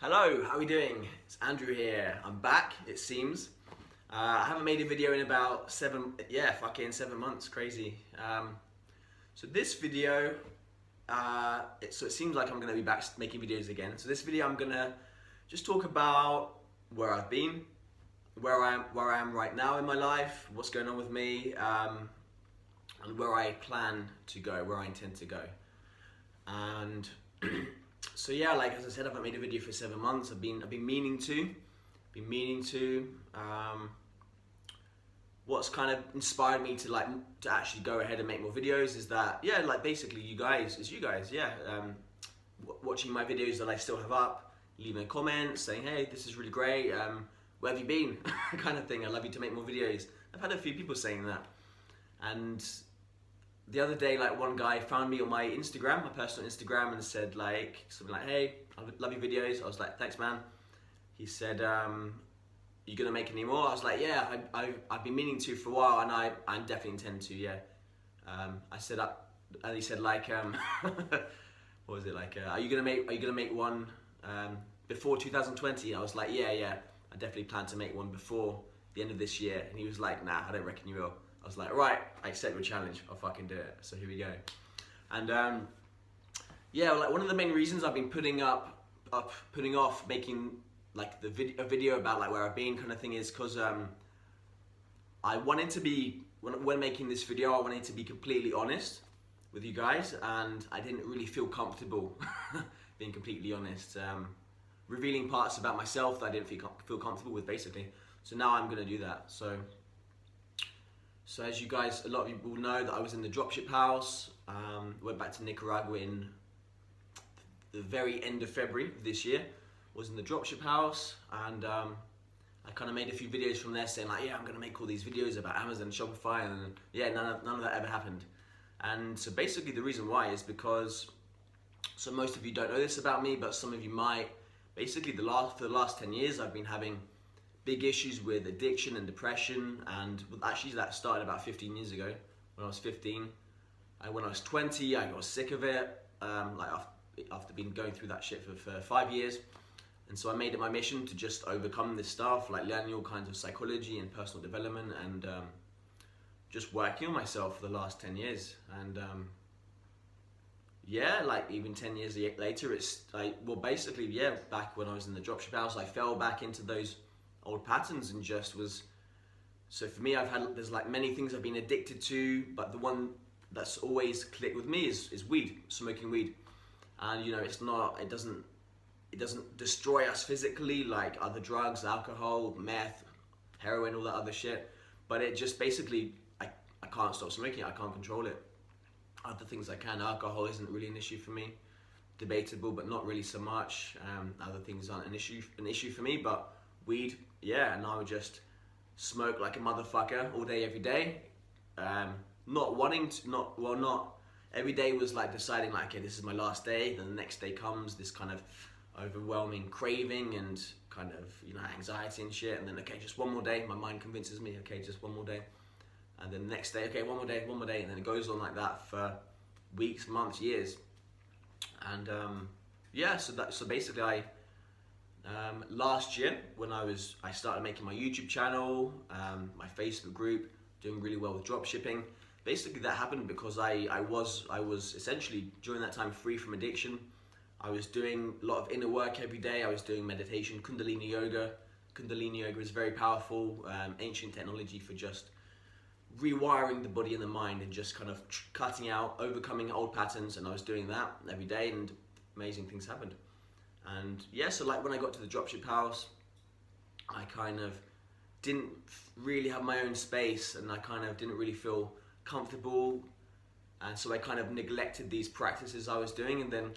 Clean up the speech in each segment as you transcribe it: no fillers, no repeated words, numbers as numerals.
Hello, how are we doing? It's Andrew here. I'm back, it seems. I haven't made a video in about 7 months, crazy. So this video, it seems like I'm gonna be back making videos again. So this video I'm gonna just talk about where I've been, where I am right now in my life, what's going on with me, and where I plan to go, where I intend to go. And so yeah, like as I said, I haven't made a video for 7 months. I've been meaning to. What's kind of inspired me to actually go ahead and make more videos is that basically you guys, watching my videos that I still have up, leaving a comment saying, hey, this is really great. Where have you been? Kind of thing. I'd love you to make more videos. I've had a few people saying that, and the other day, one guy found me on my Instagram, my personal Instagram, and said something like, hey, I love your videos. I was like, thanks, man. He said, you gonna make any more? I was like, yeah, I've been meaning to for a while, and I definitely intend to, yeah. I said, and he said what was it are you gonna make one before 2020? I was like, yeah, I definitely plan to make one before the end of this year. And he was like, nah, I don't reckon you will. I was like, right, I accept your challenge, I'll fucking do it. So here we go. And one of the main reasons I've been putting off making a video about where I've been kind of thing is because I wanted to be, when making this video, I wanted to be completely honest with you guys, and I didn't really feel comfortable being completely honest, revealing parts about myself that I didn't feel comfortable with, basically. So now I'm gonna do that. So as you guys, a lot of you will know that I was in the dropship house, went back to Nicaragua in the very end of February of this year, was in the dropship house, and I kind of made a few videos from there saying I'm gonna make all these videos about Amazon, Shopify, and yeah, none of that ever happened. And so basically the reason why is because, so most of you don't know this about me, but some of you might, basically for the last 10 years I've been having big issues with addiction and depression, and actually that started about 15 years ago when I was 15. And when I was 20, I got sick of it, after being going through that shit for 5 years. And so I made it my mission to just overcome this stuff, learning all kinds of psychology and personal development, and just working on myself for the last 10 years. And even 10 years later, it's back when I was in the dropship house, I fell back into those old patterns and just was. So for me, there's many things I've been addicted to, but the one that's always clicked with me is weed, smoking weed. And it doesn't destroy us physically like other drugs, alcohol, meth, heroin, all that other shit, but it just basically, I can't stop smoking it, I can't control it. Other things I can. Alcohol isn't really an issue for me, debatable, but not really so much. Other things aren't an issue for me, but weed, yeah. And I would just smoke like a motherfucker all day, every day. Not every day was deciding okay, this is my last day. Then the next day comes this kind of overwhelming craving and kind of anxiety and shit. And then okay, just one more day. My mind convinces me, okay, just one more day. And then the next day, okay, one more day, and then it goes on like that for weeks, months, years. And so basically last year when I started making my YouTube channel, my Facebook group, doing really well with dropshipping. Basically that happened because I was essentially during that time free from addiction. I was doing a lot of inner work every day. I was doing meditation, Kundalini yoga. Kundalini yoga is very powerful, ancient technology for just rewiring the body and the mind and just kind of cutting out, overcoming old patterns. And I was doing that every day, and amazing things happened. And yeah, so when I got to the dropship house, I kind of didn't really have my own space, and I kind of didn't really feel comfortable, and so I kind of neglected these practices I was doing. And then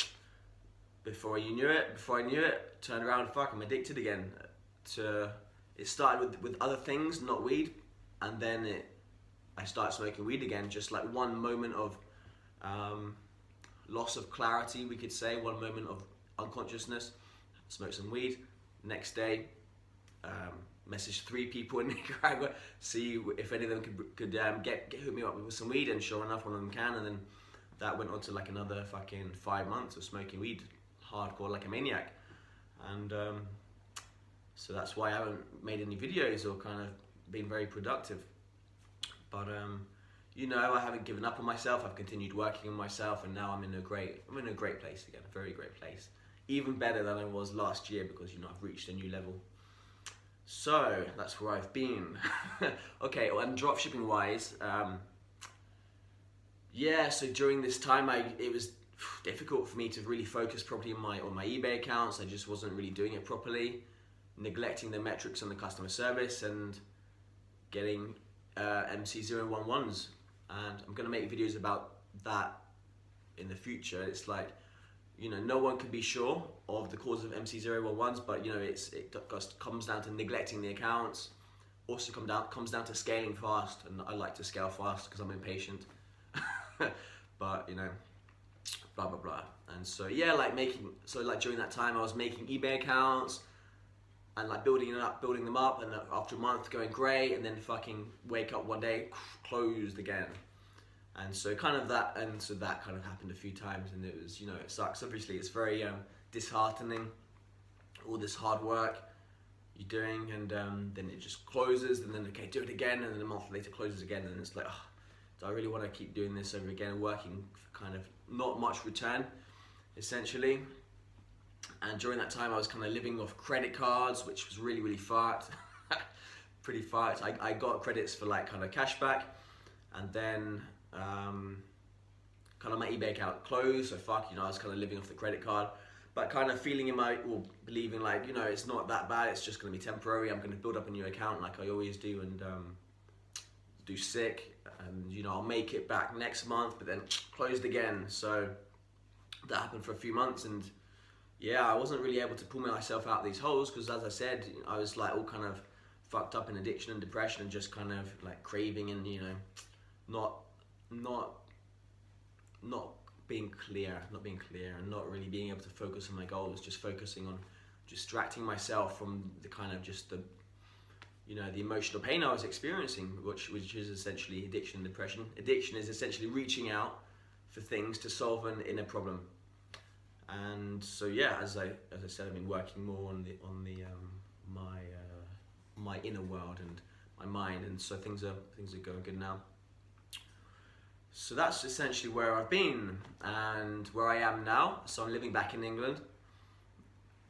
before I knew it, turned around, fuck, I'm addicted again. It started with other things, not weed, and then I started smoking weed again, just one moment of loss of clarity, we could say, one moment of unconsciousness, smoke some weed. Next day, message 3 people in Nicaragua, see if any of them could hook me up with some weed, and sure enough, one of them can. And then that went on to another fucking 5 months of smoking weed, hardcore like a maniac. and so that's why I haven't made any videos or kind of been very productive. But you know, I haven't given up on myself. I've continued working on myself, and now I'm in a great place again, a very great place. Even better than I was last year, because you know, I've reached a new level. So that's where I've been. Okay, well, and dropshipping wise, yeah. So during this time, it was difficult for me to really focus properly on my eBay accounts. I just wasn't really doing it properly, neglecting the metrics on the customer service and getting MC011s. And I'm gonna make videos about that in the future. It's like, you know, no one can be sure of the cause of MC011s, but you know, it just comes down to neglecting the accounts. Also comes down to scaling fast, and I like to scale fast because I'm impatient. But you know, blah blah blah. And so yeah, like during that time I was making eBay accounts and like building them up, and after a month going great, and then fucking wake up one day, closed again. And so that kind of happened a few times, and it was, you know, it sucks. Obviously it's very disheartening, all this hard work you're doing, and then it just closes, and then okay, do it again, and then a month later closes again, and it's like, oh, do I really want to keep doing this over again, working for kind of not much return, essentially. And during that time I was kind of living off credit cards, which was really, really fucked. Pretty fucked. I got credits for like kind of cashback, and then kind of my eBay account closed, so fuck, you know, I was kind of living off the credit card, but kind of believing like, you know, it's not that bad, it's just going to be temporary, I'm going to build up a new account like I always do, and do sick, and you know, I'll make it back next month, but then closed again. So that happened for a few months, and yeah, I wasn't really able to pull myself out of these holes, because as I said, I was like all kind of fucked up in addiction and depression, and just kind of like craving, and you know, not being clear, and not really being able to focus on my goals, just focusing on distracting myself from the kind of just the, you know, the emotional pain I was experiencing, which is essentially addiction and depression. Addiction is essentially reaching out for things to solve an inner problem. And so yeah, as I said, I've been working more on my inner world and my mind, and so things are going good now. So that's essentially where I've been and where I am now. So I'm living back in England,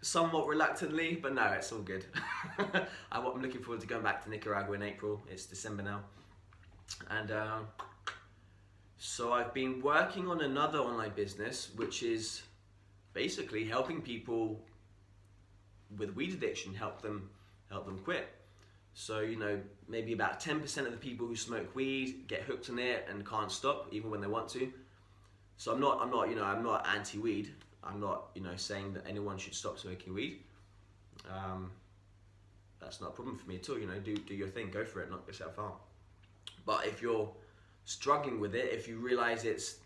somewhat reluctantly, but no, it's all good. I'm looking forward to going back to Nicaragua in April. It's December now. And so I've been working on another online business, which is basically helping people with weed addiction, help them quit. So, you know, maybe about 10% of the people who smoke weed get hooked on it and can't stop even when they want to. So I'm not anti-weed. I'm not, you know, saying that anyone should stop smoking weed. That's not a problem for me at all. You know, do your thing, go for it, knock yourself out. But if you're struggling with it, if you realize it's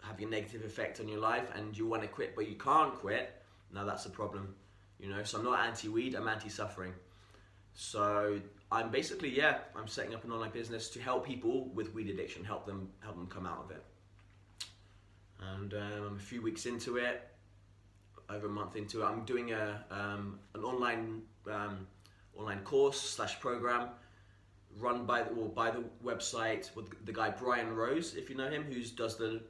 having a negative effect on your life and you want to quit but you can't quit, now that's a problem. You know, so I'm not anti-weed, I'm anti-suffering. So I'm basically, yeah, I'm setting up an online business to help people with weed addiction, help them come out of it. And I'm a few weeks into it, over a month into it. I'm doing an online course / program run by the website with the guy Brian Rose, if you know him, who does the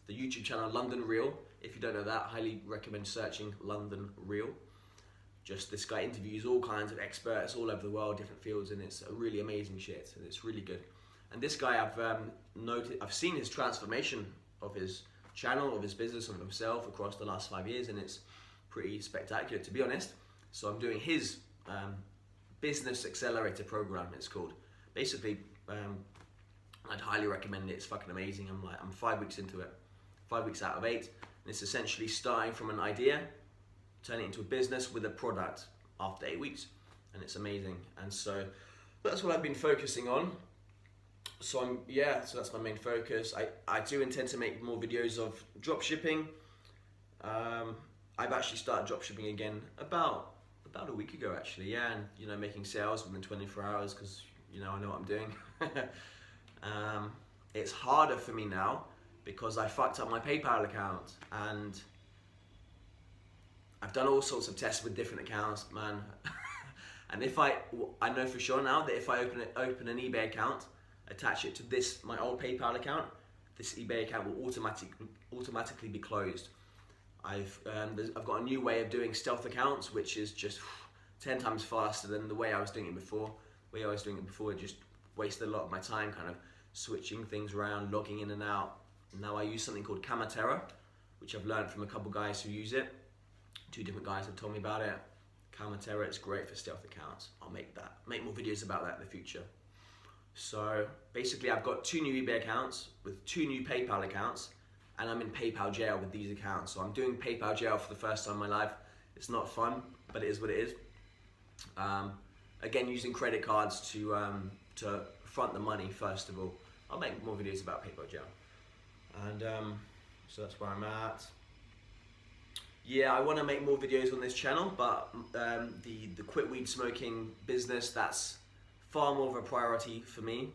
YouTube channel London Real. If you don't know that, highly recommend searching London Real. Just this guy interviews all kinds of experts all over the world, different fields, and it's a really amazing shit, and it's really good. And this guy, I've seen his transformation of his channel, of his business, of himself across the last 5 years, and it's pretty spectacular, to be honest. So I'm doing his business accelerator program, it's called. Basically, I'd highly recommend it. It's fucking amazing. I'm 5 weeks into it, 5 weeks out of 8, and it's essentially starting from an idea, turning it into a business with a product after 8 weeks, and it's amazing. And so that's what I've been focusing on. So so that's my main focus. I do intend to make more videos of dropshipping. I've actually started dropshipping again about a week ago, actually, yeah, and you know, making sales within 24 hours, because you know, I know what I'm doing. It's harder for me now because I fucked up my PayPal account, and I've done all sorts of tests with different accounts, man. And if I know for sure now that if I open an eBay account, attach it to this, my old PayPal account, this eBay account will automatically be closed. I've got a new way of doing stealth accounts, which is just 10 times faster than the way I was doing it before. The way I was doing it before, it just wasted a lot of my time kind of switching things around, logging in and out. Now I use something called Kamatera, which I've learned from a couple guys who use it. 2 different guys have told me about it. Kamatera, it's great for stealth accounts. I'll make more videos about that in the future. So basically I've got 2 new eBay accounts with 2 new PayPal accounts, and I'm in PayPal jail with these accounts. So I'm doing PayPal jail for the first time in my life. It's not fun, but it is what it is. Again, using credit cards to front the money first of all. I'll make more videos about PayPal jail. And so that's where I'm at. Yeah, I want to make more videos on this channel, but the quit weed smoking business, that's far more of a priority for me,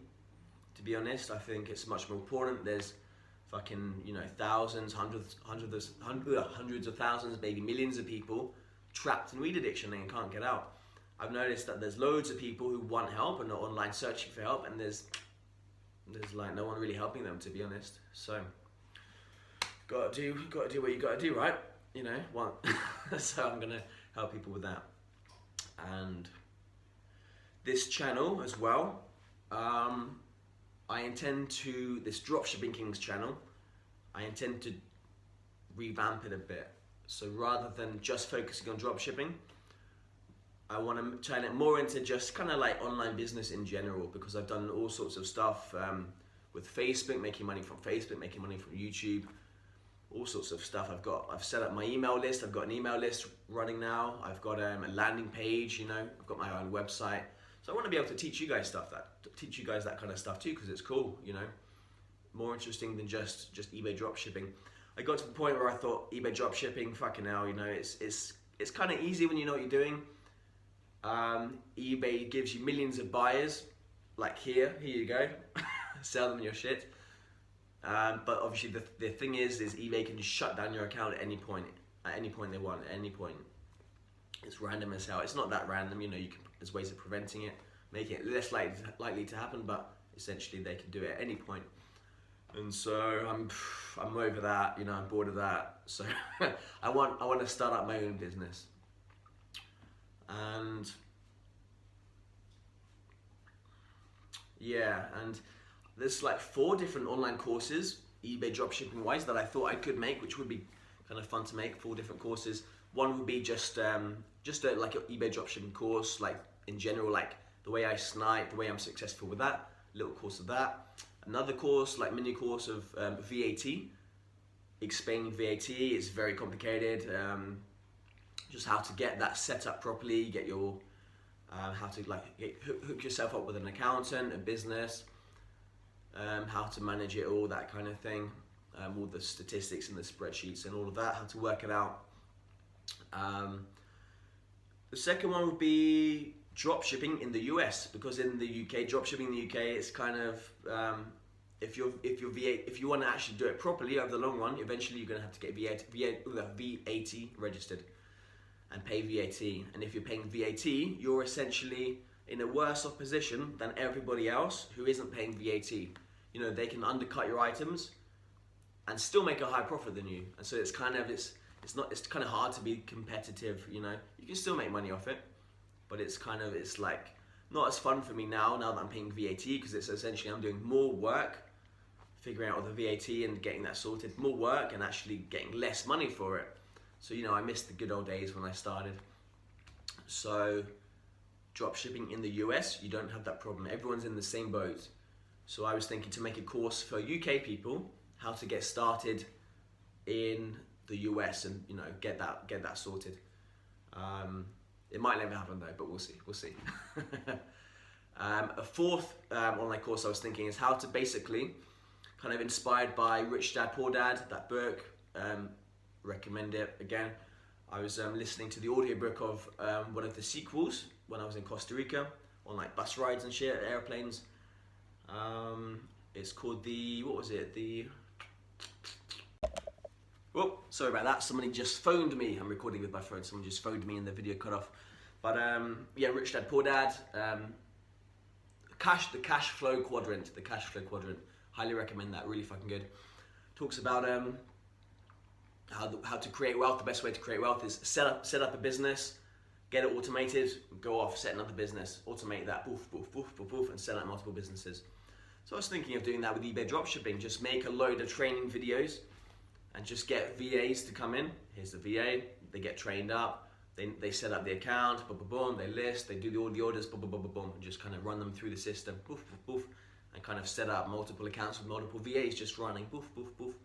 to be honest. I think it's much more important. There's fucking, thousands, hundreds of thousands, maybe millions of people trapped in weed addiction and can't get out. I've noticed that there's loads of people who want help and are online searching for help, and there's like no one really helping them, to be honest. So gotta do what you gotta do, right? So I'm gonna help people with that. And this channel as well, I intend to, this Dropshipping Kings channel, I intend to revamp it a bit. So rather than just focusing on dropshipping, I want to turn it more into just kind of like online business in general, because I've done all sorts of stuff with Facebook, making money from Facebook, making money from YouTube, all sorts of stuff. I've set up my email list. I've got an email list running now. I've got a landing page, I've got my own website. So I want to be able to teach you guys that kind of stuff too, because it's cool, more interesting than just eBay dropshipping. I got to the point where I thought eBay dropshipping, fucking hell, it's kind of easy when you know what you're doing. eBay gives you millions of buyers, like here you go, sell them your shit. But obviously the thing is eBay can just shut down your account at any point they want, at any point. It's random as hell. It's not that random, there's ways of preventing it, making it less likely to happen, but essentially they can do it at any point. And so I'm over that, I'm bored of that. So I want to start up my own business. And yeah, and there's like 4 different online courses, eBay dropshipping wise, that I thought I could make, which would be kind of fun to make. 4 different courses. One would be just like an eBay dropshipping course, like in general, like the way I snipe, the way I'm successful with that, little course of that. Another course, like mini course of VAT, explaining VAT. It's very complicated. Just how to get that set up properly, get your, how to hook yourself up with an accountant, a business, how to manage it all, that kind of thing, all the statistics and the spreadsheets and all of that, how to work it out. The second one would be dropshipping in the US, because in the UK, dropshipping in the UK, it's kind of, if you want to actually do it properly over the long run, eventually you're going to have to get VAT registered and pay VAT. And if you're paying VAT, you're essentially in a worse off position than everybody else who isn't paying VAT. They can undercut your items and still make a higher profit than you. And so it's kind of hard to be competitive. You can still make money off it, but it's like not as fun for me now that I'm paying VAT, because it's essentially I'm doing more work figuring out all the VAT and getting that sorted, more work and actually getting less money for it. So I missed the good old days when I started. So dropshipping in the US, you don't have that problem. Everyone's in the same boat. So I was thinking to make a course for UK people, how to get started in the US and get that sorted. It might never happen though, but we'll see. A fourth online course I was thinking is how to basically, kind of inspired by Rich Dad Poor Dad, that book, recommend it again. I was listening to the audiobook of one of the sequels when I was in Costa Rica on like bus rides and shit, airplanes. It's called Oh, sorry about that. Somebody just phoned me. I'm recording with my phone. Someone just phoned me and the video cut off. But yeah, Rich Dad Poor Dad. The cash flow quadrant. Highly recommend that. Really fucking good. Talks about how to create wealth. The best way to create wealth is set up a business, get it automated, go off, set another business, automate that, poof, poof, poof, poof, poof, and set up multiple businesses. So I was thinking of doing that with eBay dropshipping. Just make a load of training videos and just get VAs to come in. Here's the VA, they get trained up, they set up the account, boom, boom, boom, they list, they do all the orders, boom, boom, boom, boom, boom, and just kind of run them through the system, poof, poof, poof, and kind of set up multiple accounts with multiple VAs just running, poof, poof, poof.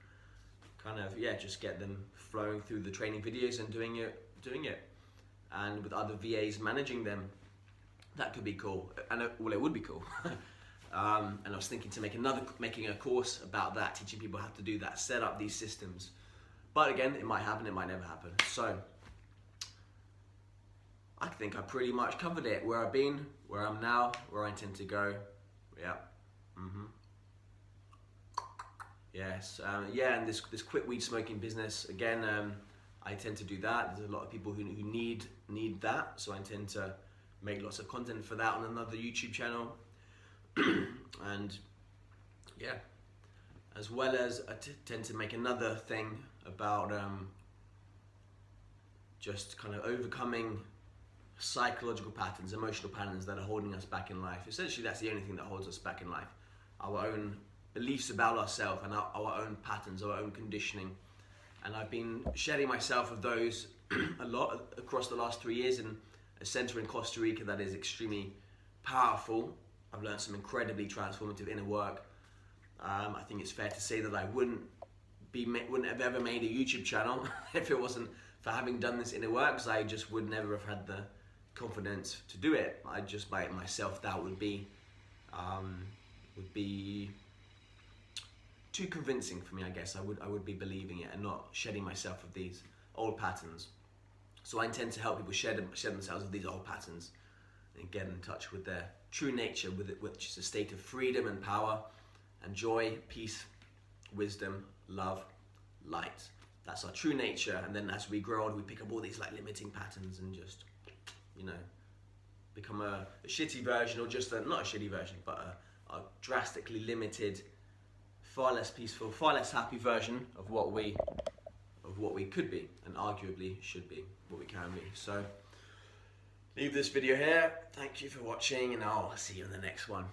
Kind of, yeah, just get them flowing through the training videos and doing it. And with other VAs managing them, that could be cool. And well, it would be cool. And I was thinking to making a course about that, teaching people how to do that, set up these systems. But again, it might happen, it might never happen. So I think I pretty much covered it. Where I've been, where I'm now, where I intend to go. Yeah. Yes. Yeah, and this quick weed smoking business, again, I tend to do that. There's a lot of people who need that, so I intend to make lots of content for that on another YouTube channel. And yeah, as well as I tend to make another thing about just kind of overcoming psychological patterns, emotional patterns that are holding us back in life. Essentially, that's the only thing that holds us back in life. Our own beliefs about ourselves and our own patterns, our own conditioning. And I've been shedding myself of those a lot across the last 3 years in a center in Costa Rica that is extremely powerful. I've learned some incredibly transformative inner work. I think it's fair to say that I wouldn't have ever made a YouTube channel if it wasn't for having done this inner work, because I just would never have had the confidence to do it. I just, by my self-doubt would be too convincing for me, I guess. I would be believing it and not shedding myself of these old patterns. So I intend to help people shed themselves of these old patterns and get in touch with their true nature, which is a state of freedom and power and joy, peace, wisdom, love, light. That's our true nature. And then as we grow old, we pick up all these like limiting patterns and just, you know, become a shitty version, or just not a shitty version, but a drastically limited, far less peaceful, far less happy version of what we could be, and arguably should be, what we can be. So leave this video here. Thank you for watching, and I'll see you in the next one.